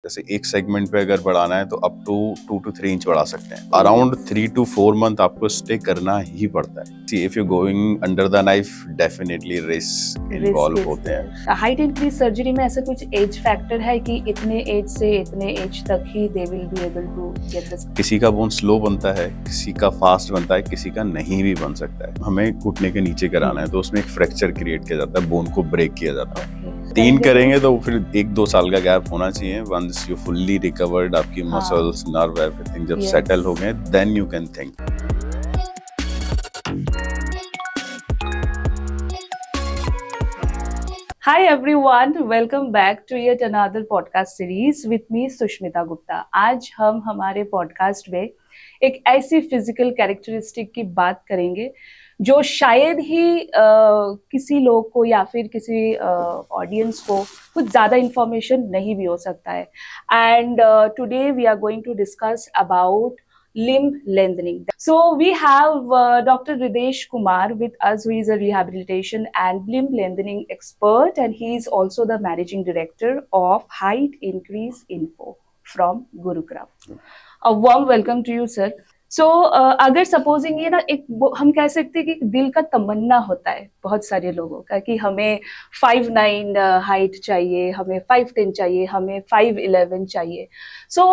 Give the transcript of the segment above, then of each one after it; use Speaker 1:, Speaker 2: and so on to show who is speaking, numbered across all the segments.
Speaker 1: जैसे एक सेगमेंट पे अगर बढ़ाना है तो अप टू 2 to 3 इंच बढ़ा सकते हैं। अराउंड 3 to 4 मंथ आपको स्टे करना ही पड़ता है। If you going under the knife definitely risk involve होते हैं।
Speaker 2: हाइट इंक्रीज सर्जरी में ऐसा कुछ एज फैक्टर है कि इतने एज से इतने एज तक ही they will be able to get this?
Speaker 1: किसी का बोन स्लो बनता है, किसी का फास्ट बनता है, किसी का नहीं भी बन सकता है। हमें घुटने के नीचे कराना है तो उसमें एक फ्रैक्चर क्रिएट किया जाता है, बोन को ब्रेक किया जाता है। 3 करेंगे तो फिर 1-2 साल का गैप होना चाहिए। वंस यू फुल्ली रिकवर्ड, आपकी मसल्स, नर्व, एवरीथिंग जब सेटल हो गए, then you can think.
Speaker 2: Hi everyone, welcome back to yet another podcast series with me Sushmita Gupta. आज हम हमारे पॉडकास्ट में एक ऐसी फिजिकल कैरेक्टरिस्टिक की बात करेंगे जो शायद ही किसी लोग को या फिर किसी ऑडियंस को कुछ ज़्यादा इंफॉर्मेशन नहीं भी हो सकता है। And today we are going to discuss about limb lengthening. So we have Dr. Ridesh Kumar with us, who is a rehabilitation and limb lengthening expert, and he is also the managing director of Height Increase Info from Gurugram. A warm welcome to you, sir. So अगर supposing ये ना एक हम कह सकते हैं कि दिल का तमन्ना होता है बहुत सारे लोगों का कि हमें 5'9" हाइट चाहिए, हमें 5'10" चाहिए, हमें 5'11" चाहिए। सो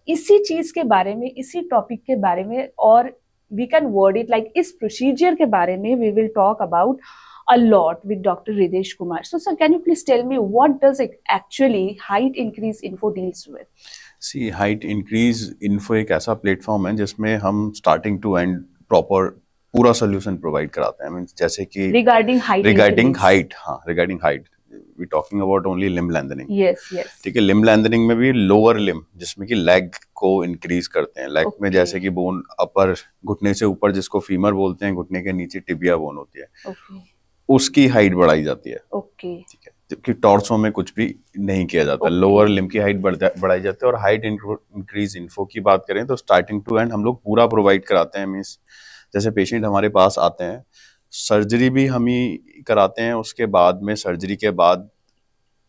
Speaker 2: इसी चीज के बारे में, इसी टॉपिक के बारे में, और we can word it like इस प्रोसीजर के बारे में we will talk about a lot with Dr. Ridesh Kumar. So sir, can you please tell me what does it actually Height Increase Info deals with?
Speaker 1: See height increase info एक ऐसा platform है जिसमें हम starting to end proper पूरा solution provide कराते हैं। Means जैसे कि regarding height we talking about only limb lengthening.
Speaker 2: Yes yes,
Speaker 1: ठीक है। लिम्ब लेंथनिंग में भी लोअर लिम्ब जिसमें कि लेग को इंक्रीज करते हैं। लेग में जैसे कि बोन अपर, घुटने से ऊपर जिसको फीमर बोलते हैं, घुटने के नीचे टिबिया बोन होती है, उसकी हाइट बढ़ाई जाती है। ठीक है। जबकि टॉर्सो में कुछ भी नहीं किया जाता। लोअर लिम्ब की हाइट बढ़ाई जाती है। और हाइट इंक्रीज इन्फो की बात करें तो स्टार्टिंग टू एंड हम लोग पूरा प्रोवाइड कराते हैं। मींस जैसे पेशेंट हमारे पास आते हैं, सर्जरी भी हम ही कराते हैं। उसके बाद में सर्जरी के बाद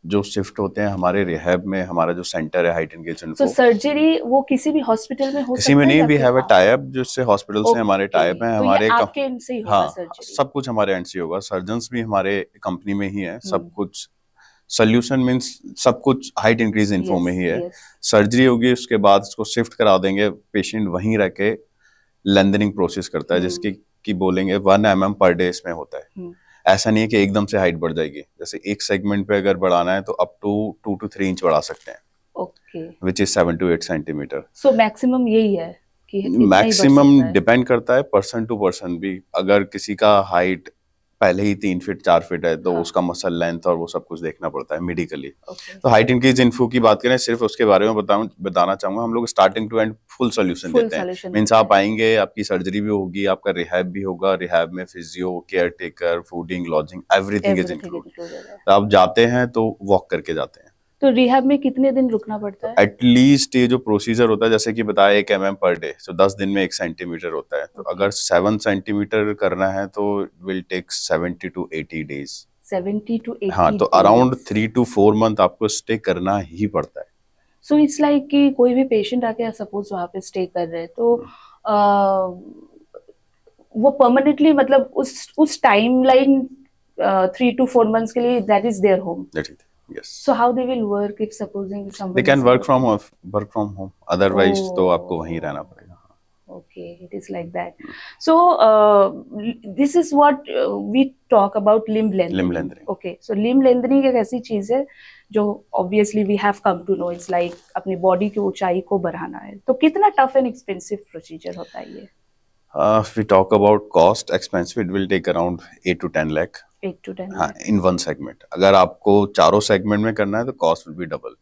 Speaker 1: जो शिफ्ट होते हैं हमारे रिहैब में, हमारा जो सेंटर है हाइट इंक्रीज इन्फो।
Speaker 2: सर्जरी वो किसी भी हॉस्पिटल में हो
Speaker 1: किसी में नहीं, we have a tie up जिससे हॉस्पिटल से हमारे टाई अप है। हमारे
Speaker 2: आपके एंड से ही होगा सर्जरी?
Speaker 1: सब कुछ हमारे एंड से होगा। सर्जन्स भी हमारे कंपनी में ही है। सब कुछ सोल्यूशन मींस सब कुछ हाइट इंक्रीज इन्फो में ही है। सर्जरी होगी, उसके बाद उसको शिफ्ट करा देंगे। पेशेंट वहीं रह के लेंथनिंग प्रोसेस करता है जिसकी कि बोलेंगे 1 mm पर डे इसमें होता है। ऐसा नहीं है कि एकदम से हाइट बढ़ जाएगी। जैसे एक सेगमेंट पे अगर बढ़ाना है तो अप टू 2 to 3 इंच बढ़ा सकते हैं।
Speaker 2: Okay,
Speaker 1: which is 7 to 8 centimetre.
Speaker 2: So maximum यही है कि
Speaker 1: मैक्सिमम डिपेंड करता है पर्सन टू पर्सन भी। अगर किसी का हाइट पहले ही 3 फीट 4 फीट है तो उसका मसल लेंथ और वो सब कुछ देखना पड़ता है मेडिकली। तो हाइट इंक्रीज इन्फो की बात करें, सिर्फ उसके बारे में बताना चाहूंगा। हम लोग starting to end full solution देते हैं। मींस आप आएंगे, आपकी सर्जरी भी होगी, आपका रिहैब भी होगा। रिहैब में physio, care taker, fooding, lodging, everything is included. आप जाते हैं तो वॉक करके जाते हैं।
Speaker 2: तो रिहैब में कितने दिन रुकना पड़ता है?
Speaker 1: एटलीस्ट ये जो प्रोसीजर होता है, जैसे कि बताया 1 mm पर डे, तो 10 दिन में 1 सेंटीमीटर होता है। तो अगर 7 सेंटीमीटर करना है तो will take 70 to 80 days.
Speaker 2: 70 to 80
Speaker 1: हाँ, तो अराउंड 3 to 4 मंथ आपको स्टे करना ही पड़ता है।
Speaker 2: सो इट्स लाइक कि कोई भी पेशेंट आके सपोज वहाँ पे स्टे कर रहे हैं तो वो परमानेंटली, मतलब उस टाइमलाइन 3 to 4 months के लिए that is their home.
Speaker 1: Yes.
Speaker 2: So how they will work if supposing somebody?
Speaker 1: They can work from home. Otherwise, तो आपको वहीं रहना पड़ेगा।
Speaker 2: Okay, it is like that. So this is what we talk about limb lengthening. Okay, so limb lengthening एक ऐसी चीज है जो obviously we have come to know. It's like अपनी बॉडी की ऊंचाई को बढ़ाना है। तो कितना टफ एंड एक्सपेंसिव प्रोसीजर होता है ये?
Speaker 1: If we talk about cost, expensive, it will take around 8 to 10 lakh.
Speaker 2: 8 to 10
Speaker 1: हाँ, इन 1 सेगमेंट। अगर आपको चारों सेगमेंट में करना है तो cost will be double.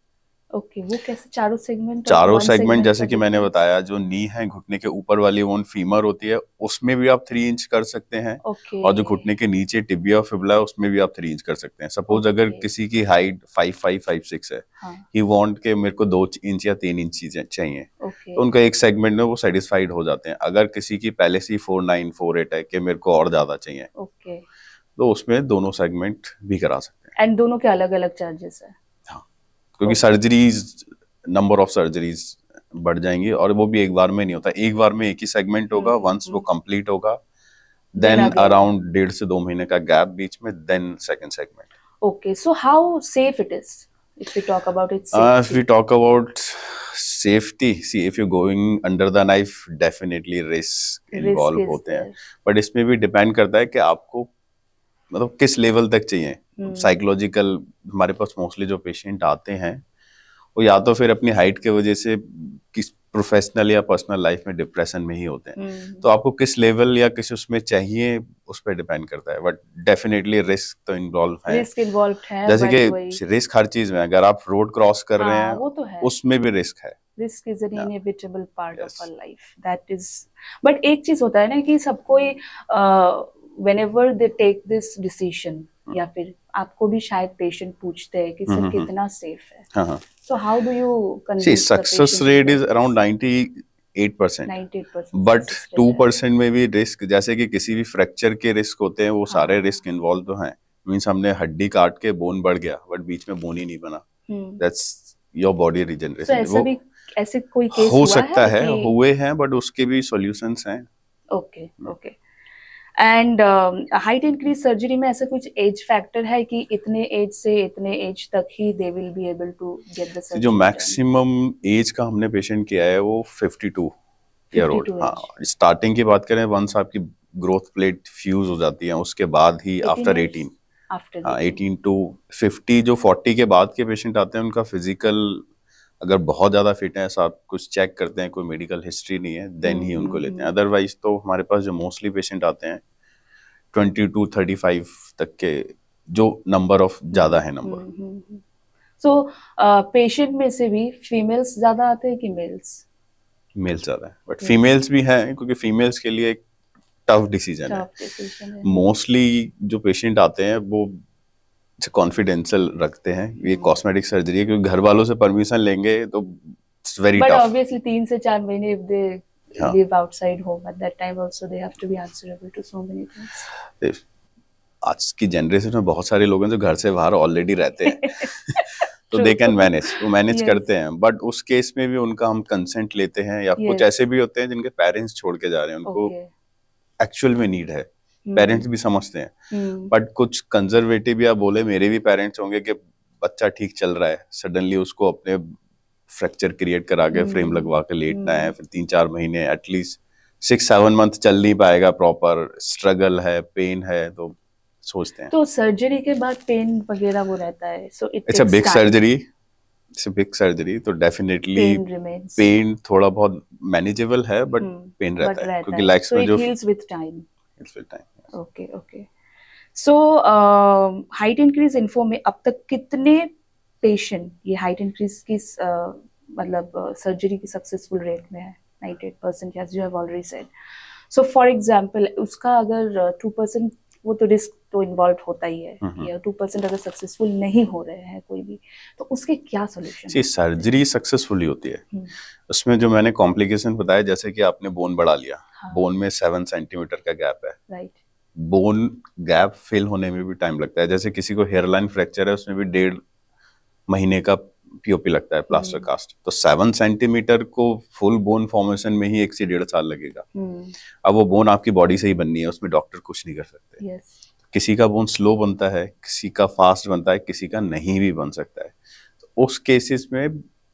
Speaker 2: Okay, वो कैसे चारों सेगमेंट?
Speaker 1: चारों सेगमेंट जैसे कि मैंने बताया, जो नी है, घुटने के ऊपर वाली बोन फीमर होती है, उसमें भी आप 3 इंच कर सकते हैं। और जो घुटने के नीचे टिबिया फिबुला है, उसमें भी आप 3 इंच कर सकते हैं। सपोज अगर किसी की हाइट 5'5", 5'6" है, ही वांट के मेरे को 2 इंच या 3 इंच चाहिए, तो उनका एक सेगमेंट में वो सेटिस्फाइड हो जाते हैं। अगर किसी की पहले से 4'9", 4'8" है कि मेरे को और ज्यादा चाहिए, तो उसमें दोनों सेगमेंट भी करा सकते हैं।
Speaker 2: एंड दोनों के अलग अलग चार्जेस है?
Speaker 1: हाँ, क्योंकि सर्जरी नंबर ऑफ सर्जरीज बढ़ जाएंगी, और वो भी एक बार में नहीं होता, एक बार में एक ही सेगमेंट होगा, वंस वो कंप्लीट होगा देन अराउंड 1.5 से 2 महीने का गैप बीच में, then second segment.
Speaker 2: Okay, so how safe it is if we talk about its
Speaker 1: If
Speaker 2: safety?
Speaker 1: we talk about safety, see if you're going under the knife, definitely risk involve होते हैं, but इसमें भी depend करता है कि आपको मतलब किस लेवल तक चाहिए. साइकोलॉजिकल हमारे पास मोस्टली जो पेशेंट आते हैं वो या तो फिर अपनी हाइट की वजह से किस प्रोफेशनल या पर्सनल लाइफ में डिप्रेशन में ही होते हैं, तो आपको किस लेवल या किस उसमें चाहिए उस पर डिपेंड करता है, बट डेफिनेटली रिस्क तो इन्वॉल्व है.
Speaker 2: रिस्क इन्वॉल्व है,
Speaker 1: जैसे कि रिस्क हर चीज में, अगर आप रोड क्रॉस कर रहे हैं
Speaker 2: वो तो है,
Speaker 1: उसमें भी रिस्क है.
Speaker 2: Risk is an inevitable part of our life, that is. But एक चीज होता है ना कि सबको whenever they take this decision, या फिर आपको भी शायद पेशेंट पूछते हैं कि सर कितना सेफ है. So how do you convince?
Speaker 1: See, success rate is around 98%.
Speaker 2: 98%.
Speaker 1: But 2% में भी रिस्क, जैसे कि किसी भी फ्रैक्चर के रिस्क होते हैं, वो सारे रिस्क इन्वॉल्व तो हैं. मीन्स हमने हड्डी काट के बोन बढ़ गया बट बीच में बोन ही नहीं बना, दैट्स योर बॉडी रिजनरेशन.
Speaker 2: ऐसा भी ऐसे कोई केस
Speaker 1: हो सकता है, हुए हैं, बट उसके भी सॉल्यूशंस हैं.
Speaker 2: Okay okay. And height increase surgery में ऐसा कुछ एज फैक्टर है कि इतने एज से इतने एज तक ही they will be able to get the surgery?
Speaker 1: जो मैक्सिमम एज का हमने पेशेंट किया है वो 52 ईयर ओल्ड. हाँ, स्टार्टिंग की बात करें, वंस आपकी ग्रोथ प्लेट फ्यूज हो जाती है उसके बाद ही आफ्टर 18 टू 50, जो 40 के बाद के पेशेंट आते हैं उनका फिजिकल अगर बहुत ज्यादा फिट है, सब कुछ चेक करते हैं, कोई मेडिकल हिस्ट्री नहीं है, देन ही उनको लेते हैं. अदरवाइज तो हमारे पास जो मोस्टली पेशेंट आते हैं 20 to 35 तक के, जो नंबर ऑफ ज्यादा है नंबर.
Speaker 2: सो पेशेंट में से भी फीमेल्स ज्यादा आते हैं कि मेल्स?
Speaker 1: मेल्स ज्यादा है, बट फीमेल्स भी हैं, क्योंकि फीमेल्स के लिए एक टफ डिसीजन है. मोस्टली जो पेशेंट आते हैं वो कॉन्फिडेंशियल रखते हैं, ये कॉस्मेटिक सर्जरी है, क्योंकि घर वालों से परमिशन लेंगे तो it's very tough.
Speaker 2: But obviously 3 से 4 महीने if they live outside home at that time also they have to be answerable to so many things.
Speaker 1: आज की जनरेशन में बहुत सारे लोग हैं जो घर से बाहर ऑलरेडी रहते हैं तो दे कैन मैनेज, वो मैनेज करते हैं, बट उस केस में भी उनका हम कंसेंट लेते हैं. या कुछ ऐसे भी होते हैं जिनके पेरेंट्स छोड़ के जा रहे हैं, उनको एक्चुअल में नीड है, पेरेंट्स भी समझते हैं, बट कुछ कंजर्वेटिव या बोले मेरे भी पेरेंट्स होंगे कि बच्चा ठीक चल रहा है, सडनली उसको अपने फ्रैक्चर क्रिएट करा के फ्रेम लगवा के लेटना है, फिर 3-4 महीने एटलीस्ट 6-7 मंथ चल नहीं पाएगा प्रॉपर, स्ट्रगल है, पेन है, तो सोचते हैं.
Speaker 2: तो सर्जरी के बाद पेन वगैरह वो रहता है, so
Speaker 1: it's a big surgery, तो डेफिनेटली पेन थोड़ा बहुत मैनेजेबल है, बट पेन रहता है क्योंकि लेग्स में जो
Speaker 2: heels with time. Okay okay. So height increase info में अब तक कितने पेशेंट ये हाइट इंक्रीज की मतलब सर्जरी की सक्सेसफुल रेट में है? 98% as you have already said. So for example उसका अगर 2% वो तो रिस्क तो इन्वॉल्व होता ही है, या 2% अगर सक्सेसफुल नहीं हो रहे हैं कोई भी, तो उसके क्या सोल्यूशन है?
Speaker 1: सर्जरी सक्सेसफुली होती है, उसमें जो मैंने कॉम्प्लिकेशन बताया, जैसे कि आपने बोन बढ़ा लिया, बोन में 7 सेंटीमीटर का गैप है, राइट. बोन गैप फिल होने में भी टाइम लगता है. जैसे किसी को हेयरलाइन फ्रैक्चर है, उसमें भी 1.5 महीने का पीओपी लगता है, प्लास्टर कास्ट. तो 7 सेंटीमीटर को फुल बोन फॉर्मेशन में ही 1 से 1.5 साल लगेगा. अब वो बोन आपकी बॉडी से ही बननी है, उसमें डॉक्टर कुछ नहीं कर सकते. किसी का बोन स्लो बनता है, किसी का फास्ट बनता है, किसी का नहीं भी बन सकता है. तो उस केसेस में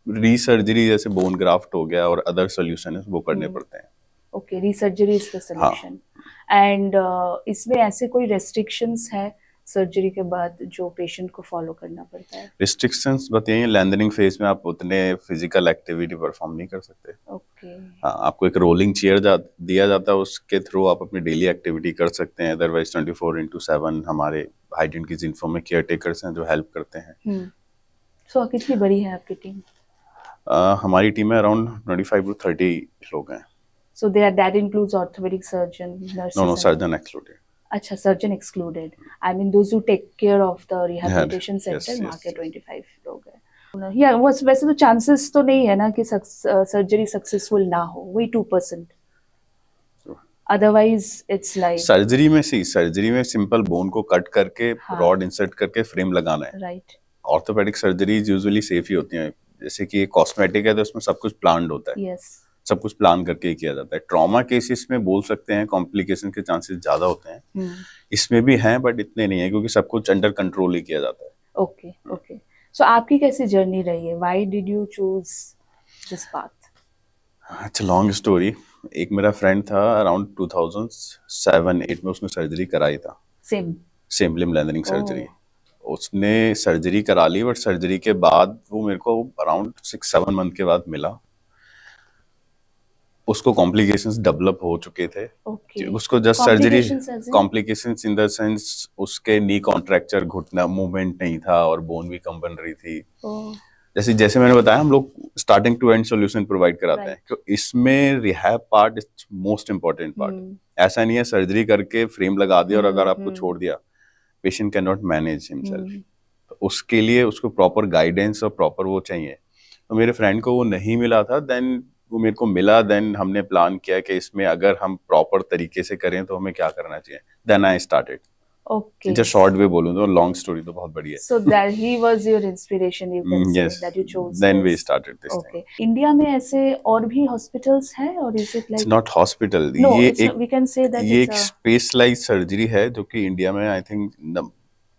Speaker 1: रीसर्जरी जैसे बोन ग्राफ्ट हो गया और अदर सोल्यूशन है वो करने पड़ते हैं.
Speaker 2: Okay, resurgery is the solution. And इसमें ऐसे कोई रेस्ट्रिक्शंस है सर्जरी के बाद जो पेशेंट को फॉलो करना पड़ता है?
Speaker 1: रिस्ट्रिक्शंस बताइए, लैंडनिंग फेज में आप उतने फिजिकल एक्टिविटी परफॉर्म नहीं कर सकते.
Speaker 2: ओके.
Speaker 1: हाँ, आपको एक रोलिंग चेयर दिया जाता है, उसके थ्रू आप अपनी डेली एक्टिविटी कर सकते हैं. अदरवाइज 24/7 हमारे हाइट इंक्रीज इन्फो में केयर टेकर्स हैं जो हेल्प करते हैं.
Speaker 2: सो कितनी बड़ी है आपकी टीम?
Speaker 1: हमारी टीम में अराउंड 25 to 30 लोग हैं.
Speaker 2: So that includes orthopedic surgeon, nurses?
Speaker 1: No, surgeon excluded.
Speaker 2: अच्छा, surgeon excluded. I mean those who take care of the rehabilitation center, वहाँ 25 लोग हैं. Yeah, वैसे तो चांसेस तो नहीं है ना कि सर्जरी सक्सेसफुल ना हो, वही 2%. अदरवाइज इट्स लाइक सर्जरी में सिंपल बोन को कट करके रॉड इंसर्ट करके फ्रेम लगाना है, right. Orthopaedic surgeries usually safe ही होती हैं.
Speaker 1: जैसे कि कॉस्मेटिक है तो उसमें सब कुछ प्लान्ड होता है,
Speaker 2: यस,
Speaker 1: सब कुछ प्लान करके ही किया जाता है। ट्रॉमा केसेस में बोल सकते हैं कॉम्प्लिकेशन के चांसेस ज्यादा होते हैं, इसमें भी हैं बट इतने नहीं है क्योंकि सब कुछ अंडर कंट्रोल ही किया जाता है।
Speaker 2: Okay okay. सो आपकी कैसी जर्नी रही है? Why did you choose this path?
Speaker 1: It's long story. एक मेरा फ्रेंड था अराउंड 2007-8 में, उसने सर्जरी कराई था, सेम लिम्ब लेंथनिंग सर्जरी। उसने सर्जरी करा ली बट सर्जरी के बाद वो मेरे को अराउंड 6-7 मंथ के बाद मिला। उसको कॉम्प्लिकेशंस डेवलप हो चुके थे। उसको just surgery, complications in the sense उसके नी कॉन्ट्रैक्चर, घुटना मूवमेंट नहीं था और बोन भी कम बन रही थी। जैसे मैंने बताया, हम लोग starting to end solution provide कराते हैं, क्योंकि इसमें rehab part is most important part. ऐसा नहीं है सर्जरी करके फ्रेम लगा दिया और अगर आपको छोड़ दिया, patient can not manage himself. तो उसके लिए उसको प्रॉपर गाइडेंस और प्रॉपर वो चाहिए। तो मेरे फ्रेंड को वो नहीं मिला था, देन वो मेरे को मिला। देन हमने प्लान किया कि इसमें अगर हम प्रॉपर तरीके से करें तो हमें क्या करना चाहिए। Then I started.
Speaker 2: Okay.
Speaker 1: Just short way बोलूँ तो लॉन्ग स्टोरी तो बहुत बड़ी है।
Speaker 2: So that he was your inspiration, you can say,
Speaker 1: yes,
Speaker 2: that you chose.
Speaker 1: Then
Speaker 2: this.
Speaker 1: we started this
Speaker 2: okay.
Speaker 1: thing.
Speaker 2: India में ऐसे और भी हॉस्पिटल्स हैं और is it like?
Speaker 1: It's not hospital.
Speaker 2: No,
Speaker 1: ये
Speaker 2: it's not, we can say that
Speaker 1: ये
Speaker 2: it's
Speaker 1: एक specialised surgery है जो कि इंडिया में आई थिंक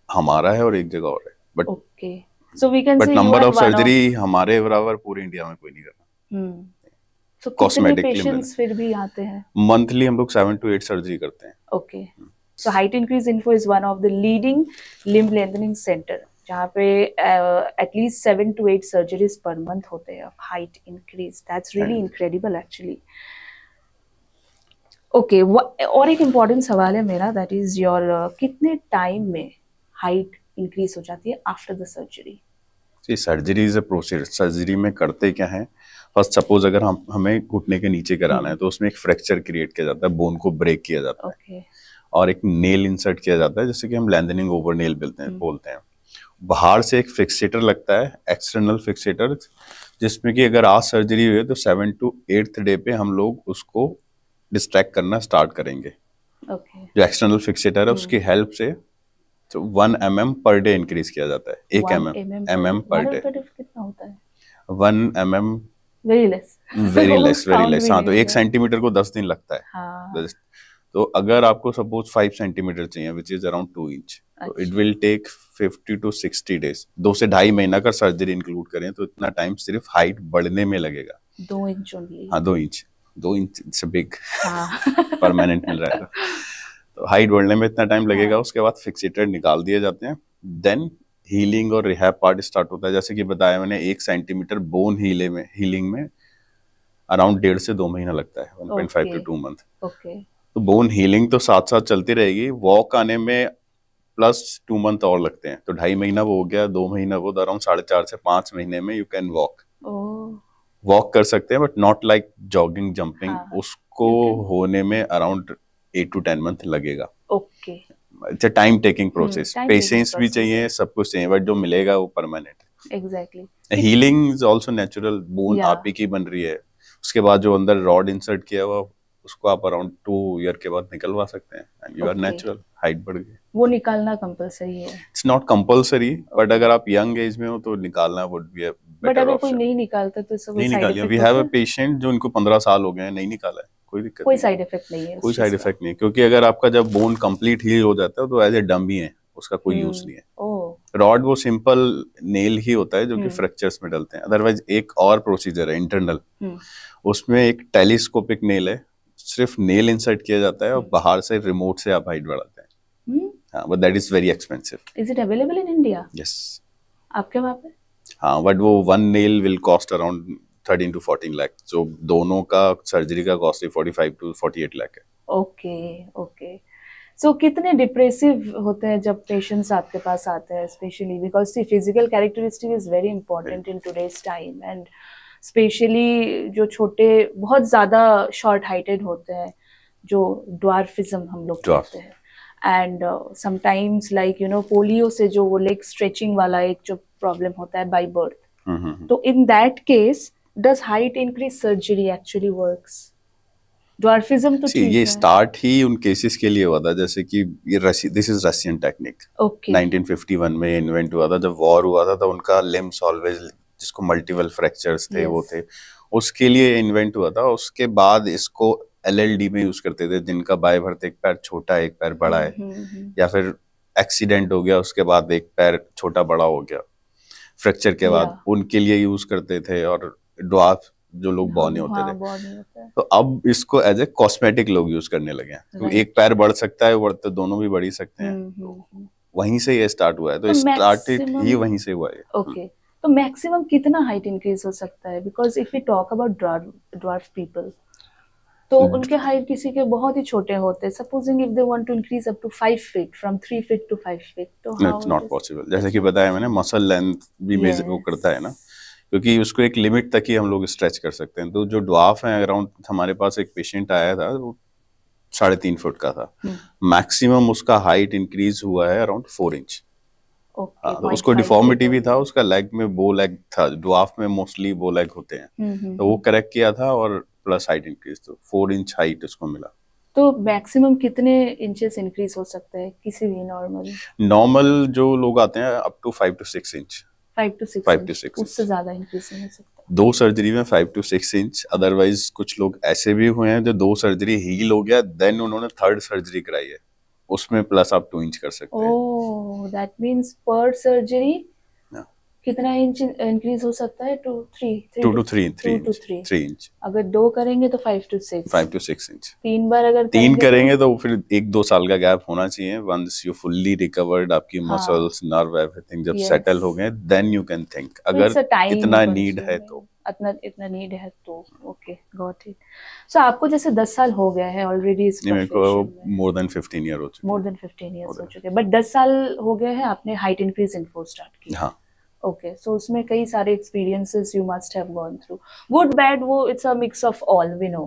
Speaker 1: हमारा है और एक जगह और है। But
Speaker 2: okay. So we can say
Speaker 1: number of surgery हमारे बराबर पूरे इंडिया में कोई नहीं करता।
Speaker 2: So कितने पेशेंट्स फिर भी आते हैं?
Speaker 1: मंथली हम लोग 7 to 8 सर्जरी करते हैं।
Speaker 2: Okay. So Height Increase Info is one of the leading limb lengthening center जहाँ पे at least 7 to 8 surgeries per month होते हैं of height increase. That's really incredible actually. Okay, और एक important सवाल है मेरा, that is your कितने टाइम में height increase हो जाती है after the surgery?
Speaker 1: Surgery is a process. Surgery में करते क्या है, फर्स्ट सपोज अगर हमें घुटने के नीचे कराना है तो उसमें एक फ्रैक्चर क्रिएट किया जाता है, बोन को ब्रेक किया जाता है और एक नेल इंसर्ट किया जाता है, जैसे कि हम लैंथनिंग ओवर नेल बोलते हैं। बाहर से एक फिक्सेटर लगता है, एक्सटर्नल फिक्सेटर, जिसमें कि अगर आज सर्जरी हुई है तो 7 to 8th डे पे हम लोग उसको डिस्ट्रैक्ट करना स्टार्ट करेंगे। जो एक्सटर्नल फिक्सेटर है उसकी हेल्प से तो 1 mm पर डे इंक्रीज किया जाता है। 1 mm पर डे।
Speaker 2: कितना होता है?
Speaker 1: 1 mm
Speaker 2: वेरी लेस।
Speaker 1: हाँ, तो 1 सेंटीमीटर को 10 दिन लगता है। हाँ. तो अगर आपको सपोज 5 सेंटीमीटर चाहिए विच इज अराउंड 2 इंच, तो it will take 50 to 60 days. 2 से 2.5 महीना का सर्जरी इंक्लूड करें तो इतना टाइम सिर्फ हाइट बढ़ने में लगेगा।
Speaker 2: 2 इंच ओनली? हाँ,
Speaker 1: 2 इंच से बिग परमानेंट मिल रहा है। तो हाइट बढ़ने में इतना टाइम लगेगा। उसके बाद फिक्सेटर निकाल दिए जाते हैं, देन हीलिंग और रिहैब पार्ट स्टार्ट होता है। जैसे कि बताया मैंने, 1 सेंटीमीटर बोन हीलिंग में अराउंड 1.5 से 2 महीना लगता है, 1.5 to 2 मंथ। तो बोन हीलिंग तो साथ साथ चलती रहेगी, वॉक आने में प्लस 2 मंथ और लगते हैं, तो 2.5 महीना वो हो गया, 2 महीना वो, तो अराउंड 4.5 से 5 महीने में यू कैन वॉक कर सकते हैं, but not like jogging jumping. उसको होने में अराउंड 8 to 10 मंथ लगेगा। It's a time taking process, patience भी चाहिए, सब कुछ चाहिए, बट जो मिलेगा वो permanent.
Speaker 2: Exactly.
Speaker 1: Healing is also natural. Bone आप ही की बन रही है, उसके बाद जो अंदर रॉड इंसर्ट किया हुआ उसको आप अराउंड 2 ईयर के बाद निकलवा सकते हैं and you are natural. Height बढ़ गई।
Speaker 2: वो निकालना कंपलसरी है? इट्स
Speaker 1: नॉट कंपलसरी, बट अगर आप यंग एज में हो तो निकालना would be a better option.
Speaker 2: But अगर कोई नहीं निकालता तो सब
Speaker 1: नहीं निकालिए। वी हैव अ पेशेंट जो इनको 15 साल हो गए हैं, नहीं निकाला है, कोई दिक्कत,
Speaker 2: कोई साइड इफेक्ट नहीं है,
Speaker 1: कोई साइड इफेक्ट नहीं, क्योंकि अगर आपका जब बोन कंप्लीट हील हो जाता है तो एज ए डमी है, उसका कोई यूज नहीं है। रॉड वो सिंपल नेल ही होता है जो कि फ्रैक्चर्स में डलते हैं। अदरवाइज एक और प्रोसीजर है इंटरनल, उसमें एक टेलीस्कोपिक नेल है, सिर्फ नेल इंसर्ट किया जाता है और बाहर से रिमोट से आप हाइट बढ़ाते हैं। हाँ, but that is very expensive.
Speaker 2: Is it available in India?
Speaker 1: Yes,
Speaker 2: आपके वहाँ पे?
Speaker 1: हाँ, बट वो 1 nail will cost around 13 to 14 lakh, जो दोनों का सर्जरी का कॉस्ट 45 to 48 लाख है।
Speaker 2: ओके। सो कितने डिप्रेसिव होते हैं जब पेशेंट्स आपके पास आते हैं, specially because see physical characteristic is very important in today's time, and specially जो छोटे बहुत ज्यादा शॉर्ट हाइटेड होते हैं, जो ड्वार्फिज्म हम लोग कहते हैं, and sometimes like you know polio से जो वो लेग स्ट्रेचिंग वाला एक जो प्रॉब्लम होता है बाय बर्थ, तो in that case does height increase surgery actually works? Dwarfism तो
Speaker 1: ये स्टार्ट ही उन केसेस के लिए हुआ था, जैसे कि ये दिस इज रशियन टेक्निक। 1951 में इन्वेंट हुआ था, जब वॉर हुआ था तो उनका लिम्स ऑलवेज जिसको मल्टीपल फ्रैक्चर्स थे, वो
Speaker 2: Yes.
Speaker 1: थे, उसके लिए इन्वेंट हुआ था। उसके बाद इसको LLD में यूज करते थे, जिनका बाएं भर्त एक पैर छोटा है, एक पैर बड़ा है, या फिर एक्सीडेंट हो गया उसके बाद एक पैर छोटा बड़ा हो गया फ्रैक्चर के बाद,
Speaker 2: Yeah.
Speaker 1: उनके लिए यूज करते थे। और ड्वार्फ जो लोग बौने होते थे,
Speaker 2: बौने होते हैं।
Speaker 1: तो अब इसको एज ए कॉस्मेटिक लोग यूज करने लगे हैं। तो एक पैर बढ़ सकता है, तो दोनों भी बढ़ ही सकते हैं। तो वहीं से ये स्टार्ट हुआ है, तो स्टार्टेड ही वहीं से हुआ है।
Speaker 2: ओके, तो मैक्सिमम कितना हाइट इंक्रीज हो सकता है? Because if we talk about dwarf people, तो उनके हाइट किसी के बहुत ही छोटे होते हैं। Supposing if they want to increase up to 5 feet, from 3 feet to 5 feet, तो हाउ?
Speaker 1: It's not possible. जैसे कि बताया मैंने, मसल लेंथ भी वो करता है ना, क्योंकि उसको एक लिमिट तक ही हम लोग स्ट्रेच कर सकते हैं। तो जो ड्वार्फ है, अराउंड हमारे पास एक पेशेंट आया था, वो 3.5 फुट का था। मैक्सिमम उसका हाइट इंक्रीज हुआ है अराउंड 4 इंच। तो उसको डिफॉर्मिटी भी था, उसका लेग में बो लेग था। ड्वार्फ में मोस्टली बो लेग होते हैं, तो वो करेक्ट किया था, और प्लस हाइट इंक्रीज, तो 4 इंच हाइट उसको मिला।
Speaker 2: तो मैक्सिमम कितने इंचेस इंक्रीज हो सकता है किसी भी
Speaker 1: नॉर्मल जो लोग आते हैं up to 5 to 6 inch.
Speaker 2: 5 to 6 उससे ज्यादा इंक्रीज नहीं हो सकता।
Speaker 1: 2 सर्जरी में 5 to 6 इंच। अदरवाइज कुछ लोग ऐसे भी हुए हैं जो 2 सर्जरी हील हो गया, देन उन्होंने 3rd सर्जरी कराई है, उसमें प्लस आप 2 इंच कर सकते हैं।
Speaker 2: ओह, दैट मींस पर सर्जरी कितना इंच इंक्रीज हो सकता है? 2 to 3 इंच। अगर 2 करेंगे तो 5 to 6
Speaker 1: इंच।
Speaker 2: 3 बार अगर
Speaker 1: 3 करेंगे तो फिर 1-2 साल का गैप होना चाहिए। वंस यू फुल्ली रिकवर्ड, आपकी मसल्स, नर्व, एवरीथिंग जब सेटल हो गए, देन यू कैन थिंक, अगर इतना नीड है तो।
Speaker 2: इतना नीड है तो ओके, गॉट इट। सो आपको जैसे 10 साल हो गया है ऑलरेडी इस
Speaker 1: मेरे को मोर देन 15 ईयर हो चुके।
Speaker 2: मोर देन 15 इयर्स हो चुके, बट 10 साल हो गए हैं आपने हाइट इंक्रीज इन्फो स्टार्ट की।
Speaker 1: हाँ,
Speaker 2: ओके, सो उसमें कई सारे experiences you must have gone through, good bad, वो it's a mix of all, we know.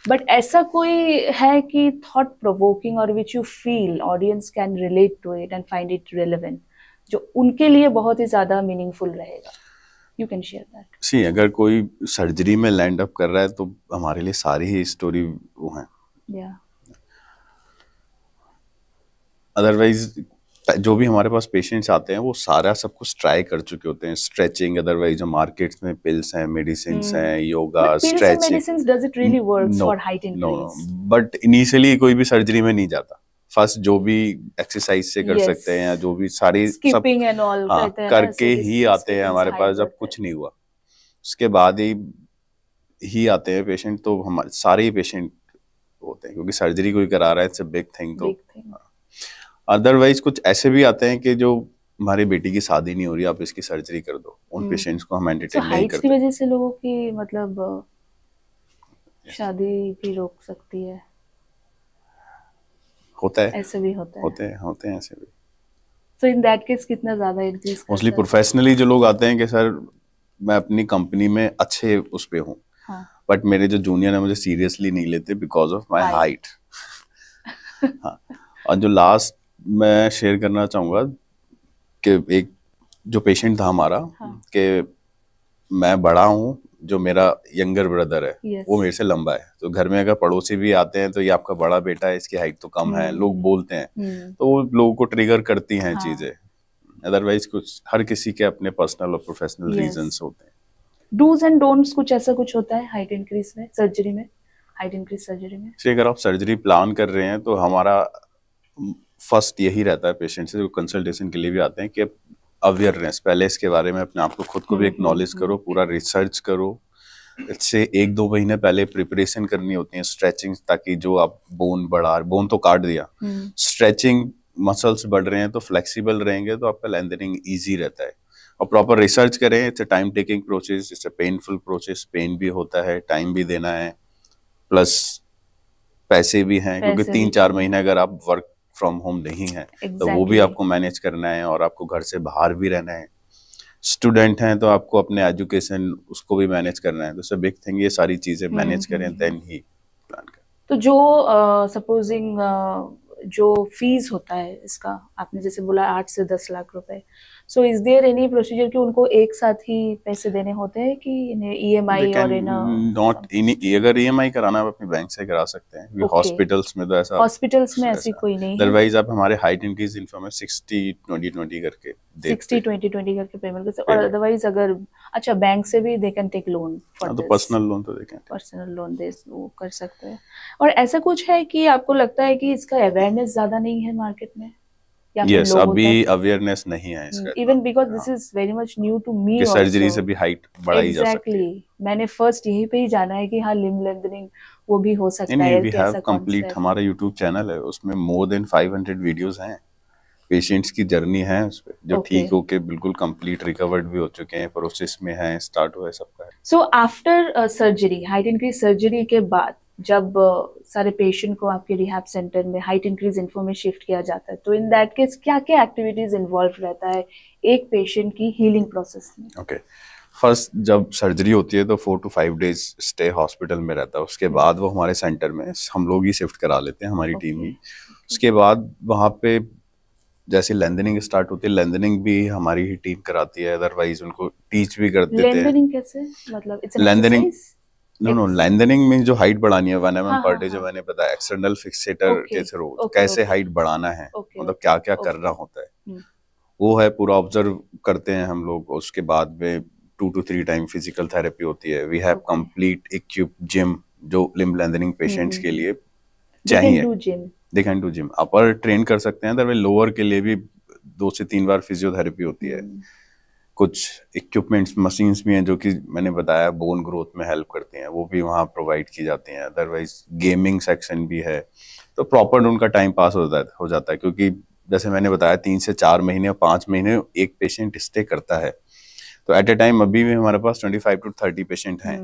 Speaker 2: But ऐसा कोई है कि थॉट प्रोवोकिंग और which you feel audience can relate to it and find it relevant, जो उनके लिए बहुत ही ज्यादा मीनिंगफुल रहेगा? You can share that.
Speaker 1: See, अगर कोई सर्जरी में लैंड अप कर रहा है तो हमारे लिए सारी ही स्टोरी वो है। अदरवाइज जो भी हमारे पास पेशेंट्स आते हैं, वो सारा सब कुछ ट्राई कर चुके होते हैं। स्ट्रेचिंग, अदरवाइज जो मार्केट्स में पिल्स हैं, मेडिसिन हैं, yoga, stretching,
Speaker 2: does it really works for height increase?
Speaker 1: But initially कोई भी सर्जरी में नहीं जाता। फर्स्ट जो भी एक्सरसाइज से कर सकते हैं, या जो भी सारी सब
Speaker 2: एंड ऑल
Speaker 1: करके ही आते हैं हमारे पास। जब कुछ नहीं हुआ उसके बाद ही आते हैं पेशेंट। तो हमारे सारे ही पेशेंट होते हैं, क्योंकि सर्जरी कोई करा रहा है, इट्स अ बिग थिंग। तो अदरवाइज कुछ ऐसे भी आते हैं कि जो हमारी बेटी की शादी नहीं हो रही, आप इसकी सर्जरी कर दो, उन पेशेंट्स को हम एंटरटेन नहीं करते।
Speaker 2: की वजह से लोगों की मतलब शादी भी रोक सकती है,
Speaker 1: होता है,
Speaker 2: ऐसे भी होते
Speaker 1: हैं ऐसे भी।
Speaker 2: So in that case कितना ज्यादा एग्जिस्ट?
Speaker 1: मोस्टली प्रोफेशनली जो लोग आते हैं कि सर मैं अपनी कंपनी में अच्छे उस पे हूँ, बट मेरे जो जूनियर है मुझे सीरियसली नहीं लेते बिकॉज ऑफ माई हाइट। हाँ, और जो लास्ट मैं शेयर करना चाहूंगा कि एक जो पेशेंट था हमारा, कि मैं बड़ा हूँ, जो मेरा यंगर ब्रदर है वो मेरे से लंबा है, तो घर में अगर पड़ोसी भी आते हैं तो ये आपका बड़ा बेटा है, इसकी हाइट तो कम है, लोग बोलते हैं, तो वो लोगों को ट्रिगर करती हैं चीजें। अदरवाइज कुछ हर किसी के अपने पर्सनल और प्रोफेशनल रीजंस होते हैं।
Speaker 2: डूज एंड डोंट्स कुछ ऐसा कुछ होता है हाइट इंक्रीज में, सर्जरी में, हाइट इंक्रीज सर्जरी में?
Speaker 1: अगर आप सर्जरी प्लान कर रहे हैं तो हमारा फर्स्ट यही रहता है, पेशेंट से जो कंसल्टेशन के लिए भी आते हैं, कि अवेयरनेस, पहले इसके बारे में अपने आप को खुद को भी एक्नॉलेज करो, पूरा रिसर्च करो। इससे 1-2 महीने पहले प्रिपरेशन करनी होती है, स्ट्रेचिंग, ताकि जो आप बोन तो काट दिया, स्ट्रेचिंग मसल्स बढ़ रहे हैं तो फ्लेक्सिबल रहेंगे, तो आपका लेंथनिंग इजी रहता है। और प्रॉपर रिसर्च करें। It's a time taking process, it's a painful process, pain भी होता है, टाइम भी देना है, प्लस पैसे भी हैं, क्योंकि 3-4 महीने अगर आप वर्क फ्रॉम होम नहीं है तो वो भी आपको मैनेज करना है, और आपको घर से बाहर भी रहना है। स्टूडेंट हैं तो आपको अपने एजुकेशन उसको भी मैनेज करना है, तो सब बिग थिंग, ये सारी चीजें मैनेज करें देन ही प्लान करें।
Speaker 2: तो जो सपोजिंग जो फीस होता है इसका, आपने जैसे बोला 8 से 10 लाख रुपए, so is there any procedure कि उनको एक साथ ही पैसे देने होते हैं कि ईएमआई और इन
Speaker 1: नॉट इन अगर ईएमआई कराना है आप अपने बैंक से करा सकते हैं, क्योंकि हॉस्पिटल्स में तो ऐसा
Speaker 2: हॉस्पिटल्स में ऐसी कोई नहीं है।
Speaker 1: अदरवाइज आप हमारे हाइट इंक्रीज इन्फो में 60-20-20 करके
Speaker 2: 60-20-20 करके पेमेंट कर सकते, और अदरवाइज अगर अच्छा बैंक से भी they can take loan for this,
Speaker 1: तो पर्सनल लोन तो देखें,
Speaker 2: पर्सनल लोन दे वो कर सकते हैं। और ऐसा कुछ है कि आपको लगता है कि इसका अवेयरनेस ज्यादा नहीं है मार्केट में, या फिर
Speaker 1: यस अभी अवेयरनेस नहीं है इसका,
Speaker 2: even because this is very much new to me
Speaker 1: कि सर्जरी से भी हाइट बढ़ाई जा सकती है।
Speaker 2: एग्जैक्टली, मैंने फर्स्ट यही पे ही जाना है कि हाँ लिम्ब लेंथनिंग वो भी हो सकता
Speaker 1: नहीं,
Speaker 2: है।
Speaker 1: वी हैव कंप्लीट, हमारा यूट्यूब चैनल है, उसमें मोर देन 500 वीडियोस हैं, पेशेंट्स की जर्नी है उस पे, जो ठीक होके बिल्कुल कंप्लीट रिकवर्ड भी हो चुके हैं, प्रोसेस में हैं, स्टार्ट हुआ है, सबका है।
Speaker 2: So after surgery, height increase surgery के बाद जब सारे पेशेंट को आपके रिहैब सेंटर में हाइट इंक्रीज इन्फो में शिफ्ट किया जाता है, तो इन दैट केस क्या क्या एक्टिविटीज इन्वॉल्व रहता है एक पेशेंट की हीलिंग प्रोसेस में?
Speaker 1: ओके, फर्स्ट जब सर्जरी होती है तो 4 to 5 डेज स्टे हॉस्पिटल में रहता है, उसके बाद वो हमारे सेंटर में हम लोग ही शिफ्ट करा लेते हैं, हमारी टीम ही। उसके बाद वहाँ पे जैसे लेंथनिंग स्टार्ट होती है, लेंथनिंग भी हमारी ही टीम कराती है, अदरवाइज उनको टीच भी कर देते हैं।
Speaker 2: लेंथनिंग कैसे, मतलब it's an
Speaker 1: lengthening
Speaker 2: exercise?
Speaker 1: No lengthening में जो हाइट बढ़ानी है 1 mm पर डे, जो मैंने बताया एक्सटर्नल फिक्सेटर के थ्रू कैसे हाइट बढ़ाना है, मतलब क्या क्या करना होता है, वो है पूरा ऑब्जर्व करते हैं हम लोग। उसके बाद में 2 to 3 टाइम फिजिकल थेरेपी होती है। We have complete equip gym जो लिम्ब लेंथनिंग पेशेंट्स के लिए चाहिए। They can do gym, upper train कर सकते हैं, अदरवाइज लोअर के लिए भी 2 से 3 बार फिजियोथेरेपी होती है। कुछ इक्विपमेंट्स मशीन्स भी हैं जो कि मैंने बताया बोन ग्रोथ में हेल्प करती हैं, वो भी वहाँ प्रोवाइड की जाती हैं। अदरवाइज गेमिंग सेक्शन भी है, तो प्रॉपर उनका टाइम पास हो जाता है, क्योंकि जैसे मैंने बताया 3 से 4 महीने और 5 महीने एक पेशेंट स्टे करता है, तो एट ए टाइम अभी भी हमारे पास 25 to 30 पेशेंट हैं।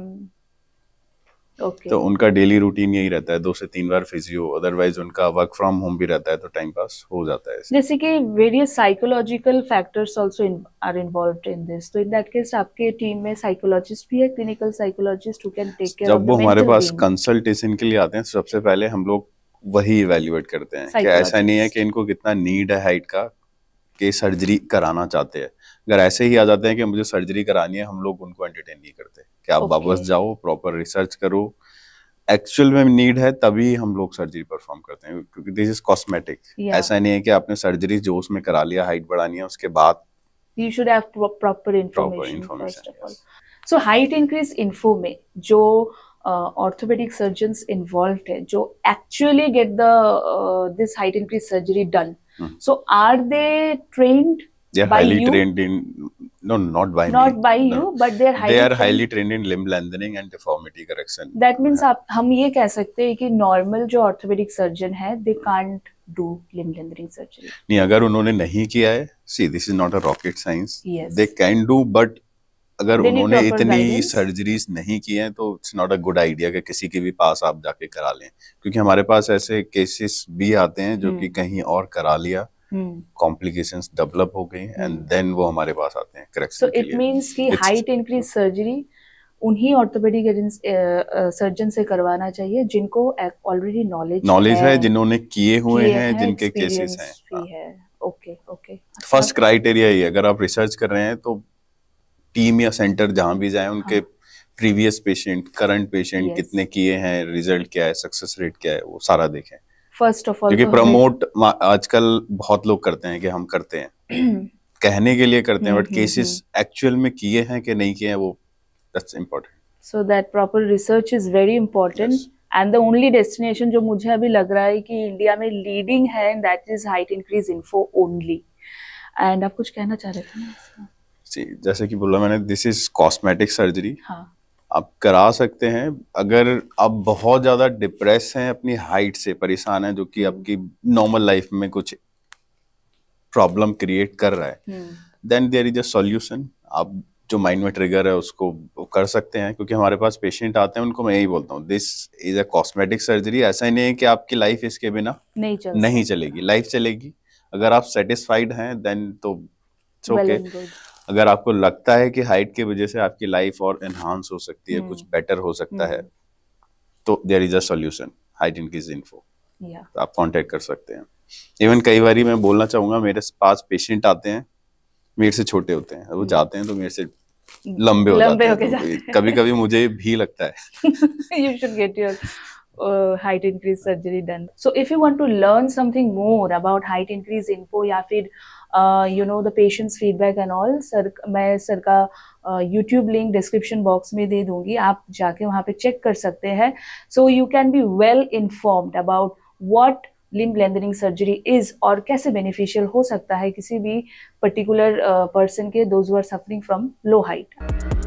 Speaker 1: तो उनका डेली रूटीन यही रहता है, 2 से 3 बार फिजियो, अदरवाइज उनका वर्क फ्रॉम होम भी रहता है, तो टाइम पास हो जाता है।
Speaker 2: जैसे कि various psychological factors also are involved in this, तो इन दैट केस आपके टीम में साइकोलॉजिस्ट भी है, clinical psychologist who can take care of the
Speaker 1: जब वो हमारे पास कंसल्टेशन के लिए आते हैं, सबसे पहले हम लोग वही इवेल्युएट करते हैं कि ऐसा नहीं है कि इनको कितना नीड है हाइट का कि सर्जरी कराना चाहते हैं। अगर ऐसे ही आ जाते हैं कि मुझे सर्जरी करानी है, हम लोग उनको एंटरटेन नहीं करते कि आप वापस जाओ, प्रॉपर रिसर्च करो, एक्चुअल में नीड है तभी हम लोग सर्जरी परफॉर्म करते हैं, क्योंकि दिस इज कॉस्मेटिक। ऐसा नहीं है कि आपने सर्जरी जोश में करा लिया, हाइट बढ़ानी है, उसके बाद
Speaker 2: you should have proper information first of all. So height increase info में जो ऑर्थोपेडिक सर्जन्स इन्वॉल्व्ड है, जो actually get the this height increase surgery done, so are they trained?
Speaker 1: They are highly trained in not by
Speaker 2: you, but they are
Speaker 1: highly trained in limb lengthening and deformity correction.
Speaker 2: That means हम ये कह सकते हैं कि normal जो orthopaedic surgeon है, they can't do limb lengthening surgery.
Speaker 1: नहीं, अगर उन्होंने नहीं किया है, see this is not a rocket science. They can do, but अगर उन्होंने इतनी सर्जरीज नहीं की हैं, तो it's not a good idea कि किसी के भी पास आप जाके करा लें, क्योंकि हमारे पास ऐसे केसेस भी आते हैं जो कि कहीं और करा लिया, कॉम्प्लिकेशंस डेवलप हो गई एंड देन वो हमारे पास आते हैं करेक्शन के लिए।
Speaker 2: सो इट मींस कि हाइट इंक्रीज सर्जरी उन्हीं ऑर्थोपेडिक सर्जन से करवाना चाहिए जिनको ऑलरेडी नॉलेज
Speaker 1: है, जिन्होंने किए हुए हैं, जिनके केसेस हैं।
Speaker 2: ओके।
Speaker 1: फर्स्ट क्राइटेरिया ही, अगर आप रिसर्च कर रहे हैं तो टीम या सेंटर जहां भी जाए, उनके प्रीवियस पेशेंट, करंट पेशेंट कितने किए हैं, रिजल्ट क्या है, सक्सेस रेट क्या है, वो सारा देखें
Speaker 2: फर्स्ट ऑफ ऑल।
Speaker 1: क्योंकि प्रमोट आजकल बहुत लोग करते हैं कि हम करते हैं कहने के लिए करते हैं, बट केसेस एक्चुअल में किए हैं कि नहीं किए हैं, वो that's important.
Speaker 2: So that proper research is very important and the only destination जो मुझे अभी लग रहा है कि इंडिया में लीडिंग है, that is height increase info only. And आप कुछ कहना चाह रहे थे ना?
Speaker 1: जैसे कि बोला मैंने, दिस इज कॉस्मेटिक सर्जरी। आप करा सकते हैं अगर आप बहुत ज्यादा डिप्रेस हैं, अपनी हाइट से परेशान हैं, जो कि आपकी नॉर्मल लाइफ में कुछ प्रॉब्लम क्रिएट कर रहा है, then there is a solution. आप जो माइंड में ट्रिगर है उसको कर सकते हैं, क्योंकि हमारे पास पेशेंट आते हैं, उनको मैं यही बोलता हूँ, this is a cosmetic surgery. ऐसा ही नहीं है कि आपकी लाइफ इसके बिना नहीं चलेगी, लाइफ चलेगी। अगर आप सेटिस्फाइड हैं देन तो इट्स ओके। अगर आपको लगता है कि हाइट की वजह से आपकी लाइफ और एनहांस हो सकती है, कुछ बेटर हो सकता है, तो there is a solution, height increase info. तो आप कांटेक्ट कर सकते हैं। इवन कई बार मैं बोलना चाहूंगा, मेरे पास पेशेंट आते हैं, मेरे से छोटे होते हैं, वो जाते हैं तो मेरे से लंबे हो जाते हैं, तो कभी कभी मुझे भी लगता है
Speaker 2: you should get your height increase surgery done. So if you want to learn something more about height increase info या फिर you know the patient's feedback and all, sir मैं सर का YouTube लिंक डिस्क्रिप्शन बॉक्स में दे दूंगी, आप जाके वहाँ पे चेक कर सकते हैं. So you can be well informed about what limb lengthening surgery is और कैसे बेनिफिशियल हो सकता है किसी भी पर्टिकुलर पर्सन के, those who are suffering from low height.